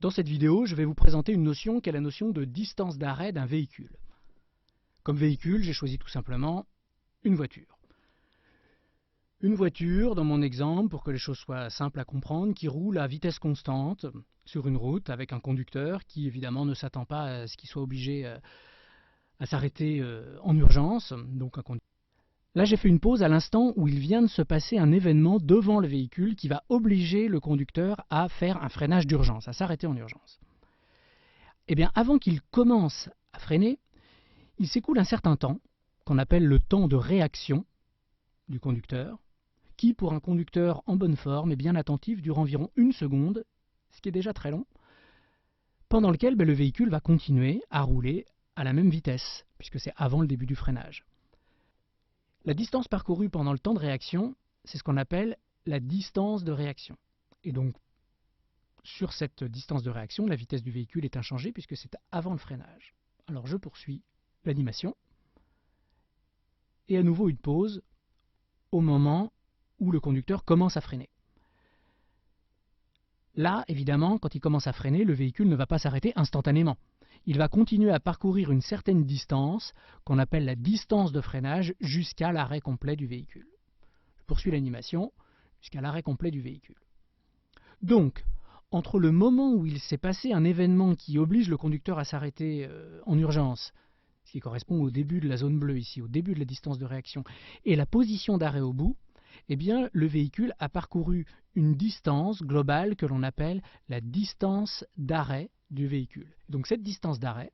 Dans cette vidéo, je vais vous présenter une notion qui est la notion de distance d'arrêt d'un véhicule. Comme véhicule, j'ai choisi tout simplement une voiture. Une voiture, dans mon exemple, pour que les choses soient simples à comprendre, qui roule à vitesse constante sur une route avec un conducteur qui évidemment ne s'attend pas à ce qu'il soit obligé à s'arrêter en urgence. Là, j'ai fait une pause à l'instant où il vient de se passer un événement devant le véhicule qui va obliger le conducteur à faire un freinage d'urgence, à s'arrêter en urgence. Eh bien, avant qu'il commence à freiner, il s'écoule un certain temps, qu'on appelle le temps de réaction du conducteur, qui, pour un conducteur en bonne forme et bien attentif, dure environ 1 seconde, ce qui est déjà très long, pendant lequel le véhicule va continuer à rouler à la même vitesse, puisque c'est avant le début du freinage. La distance parcourue pendant le temps de réaction, c'est ce qu'on appelle la distance de réaction. Et donc, sur cette distance de réaction, la vitesse du véhicule est inchangée puisque c'est avant le freinage. Alors je poursuis l'animation. Et à nouveau une pause au moment où le conducteur commence à freiner. Là, évidemment, quand il commence à freiner, le véhicule ne va pas s'arrêter instantanément. Il va continuer à parcourir une certaine distance, qu'on appelle la distance de freinage, jusqu'à l'arrêt complet du véhicule. Je poursuis l'animation jusqu'à l'arrêt complet du véhicule. Donc, entre le moment où il s'est passé un événement qui oblige le conducteur à s'arrêter en urgence, ce qui correspond au début de la zone bleue ici, au début de la distance de réaction, et la position d'arrêt au bout, eh bien, le véhicule a parcouru une distance globale que l'on appelle la distance d'arrêt du véhicule. Donc cette distance d'arrêt,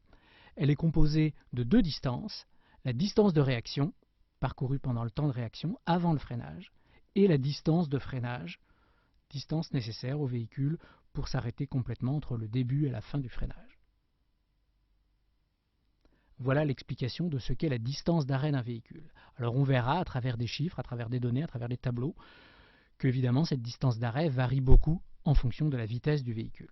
elle est composée de 2 distances, la distance de réaction, parcourue pendant le temps de réaction, avant le freinage, et la distance de freinage, distance nécessaire au véhicule pour s'arrêter complètement entre le début et la fin du freinage. Voilà l'explication de ce qu'est la distance d'arrêt d'un véhicule. Alors on verra à travers des chiffres, à travers des données, à travers des tableaux, que évidemment cette distance d'arrêt varie beaucoup en fonction de la vitesse du véhicule.